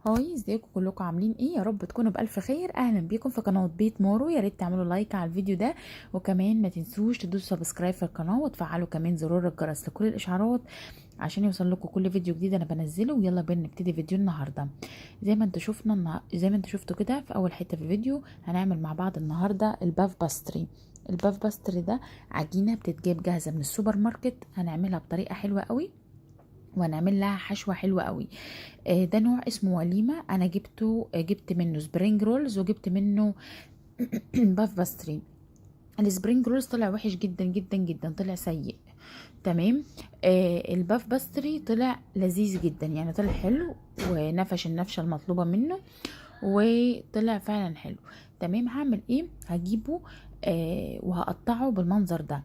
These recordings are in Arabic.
هاي، ازيكم كلكم؟ عاملين ايه؟ يا رب تكونوا بالف خير. اهلا بيكم في قناه بيت مورو. يا ريت تعملوا لايك على الفيديو ده، وكمان ما تنسوش تدوسوا سبسكرايب في القناه وتفعلوا كمان زرار الجرس لكل الاشعارات عشان يوصل لكم كل فيديو جديد انا بنزله. ويلا بينا نبتدي فيديو النهارده. زي ما انتوا شفتوا كده في اول حته في الفيديو، هنعمل مع بعض النهارده الباف باستري. الباف باستري ده عجينه بتتجاب جاهزه من السوبر ماركت، هنعملها بطريقه حلوه قوي وهنعمل لها حشوه حلوه قوي. ده نوع اسمه وليمة. انا جبت منه سبرينج رولز وجبت منه باف باستري. السبرينج رولز طلع وحش جدا جدا جدا، طلع سيء. تمام. الباف باستري طلع لذيذ جدا، يعني طلع حلو ونفش النفشة المطلوبة منه وطلع فعلا حلو. تمام. هعمل ايه؟ هجيبه وهقطعه بالمنظر ده،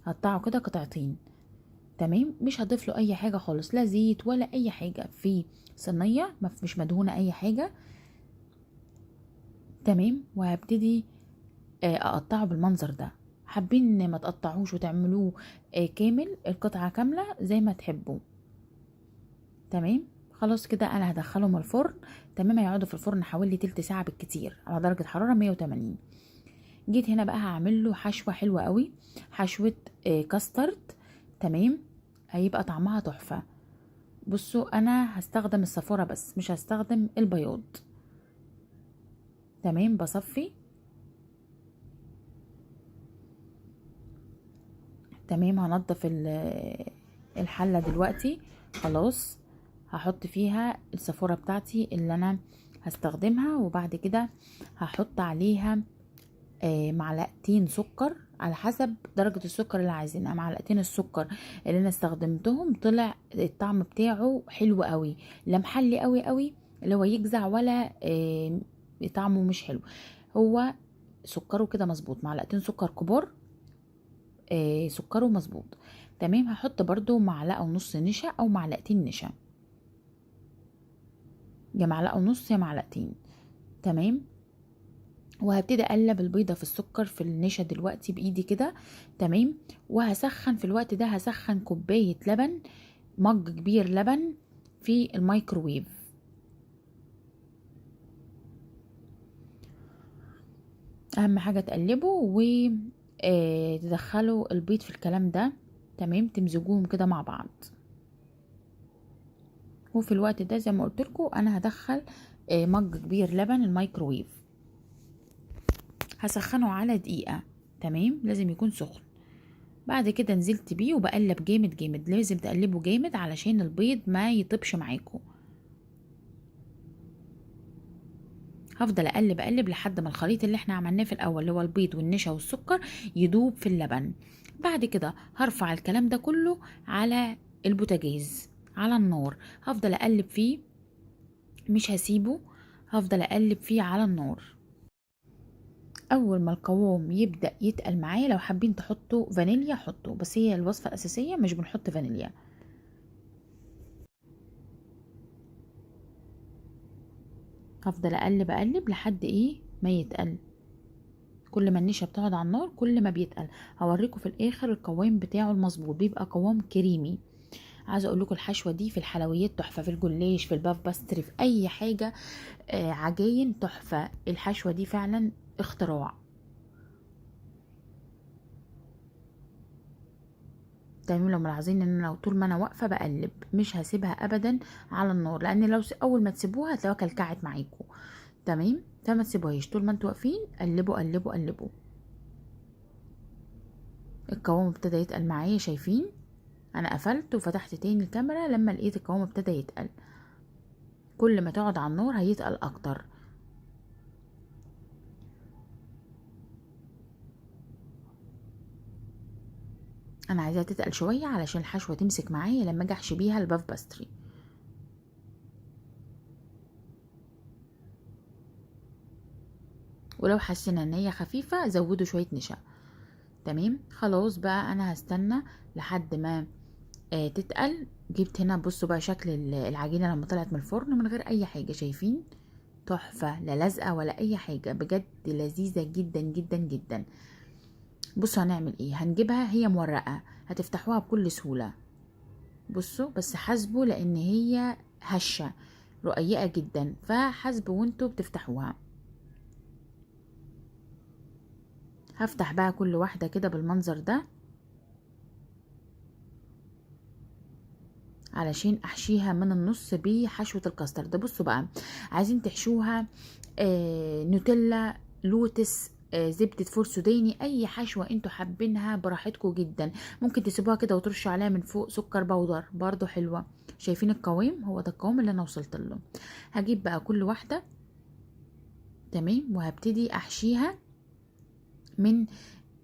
هقطعه كده قطعتين. تمام. مش هضيف له اي حاجه خالص، لا زيت ولا اي حاجه، في صينيه مش مدهونه اي حاجه. تمام. وهبتدي اقطعه بالمنظر ده. حابين ما تقطعوش وتعملوه كامل، القطعه كامله زي ما تحبوا. تمام. خلاص كده انا هدخلهم الفرن. تمام. هيقعدوا في الفرن حوالي تلت ساعه بالكتير على درجه حراره 180. جيت هنا بقى هعمل له حشوه حلوه قوي، حشوه كاسترد. تمام. هيبقى طعمها تحفه. بصوا انا هستخدم الصفورة بس مش هستخدم البياض. تمام. بصفي. تمام. هنضف الحلة دلوقتي. خلاص. هحط فيها الصفورة بتاعتي اللي انا هستخدمها، وبعد كده هحط عليها معلقتين سكر على حسب درجة السكر اللي عايزينها. معلقتين السكر اللي انا استخدمتهم طلع الطعم بتاعه حلو قوي، لا محلي قوي قوي اللي هو يجزع، ولا طعمه مش حلو. هو سكره كده مظبوط، معلقتين سكر كبار. سكره مظبوط. تمام. هحط برضو معلقة ونص نشا او معلقتين نشا، يا معلقة ونص يا معلقتين. تمام. وهبتدي اقلب البيضه في السكر في النشا دلوقتي بايدي كده. تمام. وهسخن في الوقت ده، هسخن كوبايه لبن، مج كبير لبن في الميكروويف. اهم حاجه تقلبه تدخلوا البيض في الكلام ده. تمام. تمزجوهم كده مع بعض. وفي الوقت ده زي ما قلت لكم انا هدخل مج كبير لبن الميكروويف، هسخنه على دقيقه. تمام. لازم يكون سخن. بعد كده نزلت بيه وبقلب جامد جامد، لازم تقلبه جامد علشان البيض ما يطيبش معاكم. هفضل اقلب اقلب لحد ما الخليط اللي احنا عملناه في الاول اللي هو البيض والنشا والسكر يدوب في اللبن. بعد كده هرفع الكلام ده كله على البوتاجاز على النار. هفضل اقلب فيه، مش هسيبه، هفضل اقلب فيه على النار. اول ما القوام يبدأ يتقل معايا، لو حابين تحطوا فانيليا حطوا، بس هي الوصفة الاساسية مش بنحط فانيليا. هفضل اقلب اقلب لحد ايه ما يتقل. كل ما النشا بتقعد على النار كل ما بيتقل. هوريكم في الاخر القوام بتاعه المظبوط، بيبقى قوام كريمي. عايزه اقول لكم الحشوه دي في الحلويات تحفه، في الجلاش، في الباف باستري، في اي حاجه عجاين تحفه. الحشوه دي فعلا اختراع. تمام. لو ملاحظين ان انا لو طول ما انا واقفه بقلب مش هسيبها ابدا على النار، لان لو اول ما تسيبوها هتلاقوها كلكعت معاكم. تمام. فما تسيبوهاش، طول ما انتوا واقفين قلبوا قلبوا قلبوا. القوام ابتدى يتقل معايا، شايفين؟ انا قفلت وفتحت تاني الكاميرا لما لقيت القوام ابتدى يتقل. كل ما تقعد على النار هيتقل اكتر. انا عايزاها تتقل شويه علشان الحشوه تمسك معايا لما اجي احشي بيها الباف باستري. ولو حسينا ان هي خفيفه زودوا شويه نشا. تمام. خلاص بقى انا هستنى لحد ما تتقل. جبت هنا، بصوا بقى شكل العجينه لما طلعت من الفرن من غير اي حاجه، شايفين؟ تحفه، لا لازقه ولا اي حاجه، بجد لذيذه جدا جدا جدا. بصوا هنعمل ايه. هنجيبها هي مورقه، هتفتحوها بكل سهوله. بصوا بس حاسبوا لان هي هشه، رقيقة جدا، فحسب وانتوا بتفتحوها. هفتح بقى كل واحدة كده بالمنظر ده علشان احشيها من النص بحشوة الكاسترد. بصوا بقى، عايزين تحشوها نوتيلا، لوتس، زبدة فول سوداني، اي حشوة انتوا حابينها براحتكم جدا. ممكن تسيبوها كده وترشوا عليها من فوق سكر بودر برضو حلوة. شايفين القوام؟ هو ده القوام اللي انا وصلت له. هجيب بقى كل واحدة تمام وهبتدي احشيها من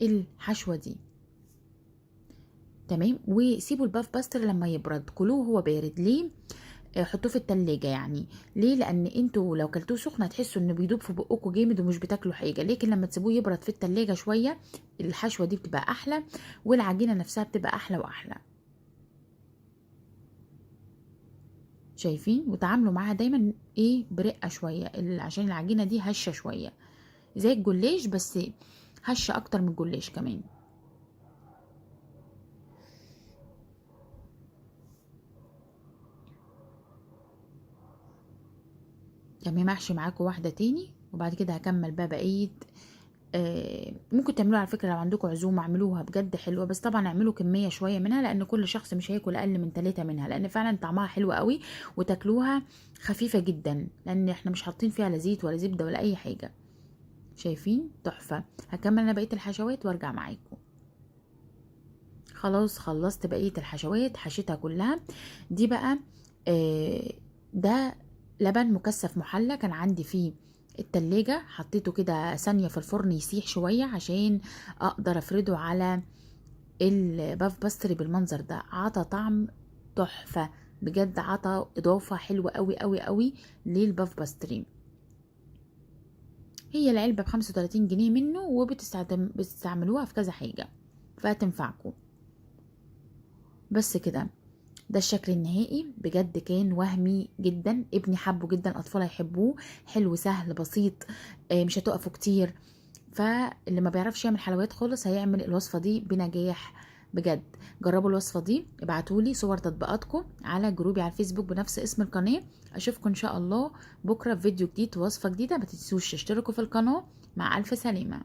الحشوة دي تمام. وسيبوا الباف باستر لما يبرد، كلوه هو بارد. ليه؟ حطوه في التلاجة يعني. ليه؟ لان انتوا لو كلتوه سخن هتحسوا انه بيدوب في بقكم جامد ومش بتاكلوا حاجه، لكن لما تسيبوه يبرد في التلاجة شويه الحشوه دي بتبقى احلى، والعجينه نفسها بتبقى احلى واحلى. شايفين؟ وتعاملوا معاها دايما ايه برقه شويه، عشان العجينه دي هشه شويه زي الجلاش، بس هشه اكتر من الجلاش كمان. تمام. احشي معاكم واحده تاني وبعد كده هكمل بقى بقيه. ممكن تعملوها على فكره لو عندكم عزومه، اعملوها بجد حلوه، بس طبعا اعملوا كميه شويه منها لان كل شخص مش هياكل اقل من 3 منها، لان فعلا طعمها حلو قوي وتاكلوها خفيفه جدا، لان احنا مش حاطين فيها لا زيت ولا زبده ولا اي حاجه. شايفين؟ تحفه. هكمل انا بقيه الحشوات وارجع معاكم. خلاص خلصت بقيه الحشوات، حشيتها كلها. دي بقى ده لبن مكثف محلى كان عندي فيه التلاجة، حطيته كده ثانية في الفرن يسيح شوية عشان اقدر افرده على الباف باستري بالمنظر ده. عطى طعم تحفة بجد، عطى اضافة حلوة قوي قوي قوي للباف باستري. هي العلبة ب35 جنيه منه، بتستعملوها في كذا حاجة فهتنفعكم. بس كده، ده الشكل النهائي. بجد كان وهمي جدا، ابني حبه جدا، اطفال هيحبوه. حلو سهل بسيط، مش هتقفوا كتير. فاللي ما بيعرفش يعمل حلويات خالص هيعمل الوصفة دي بنجاح بجد. جربوا الوصفة دي، ابعتولي صور تطبيقاتكم على جروبي على الفيسبوك بنفس اسم القناة. اشوفكم ان شاء الله بكرة في فيديو جديد ووصفة جديدة. ما تنسوش تشتركوا في القناة. مع الف سلامة.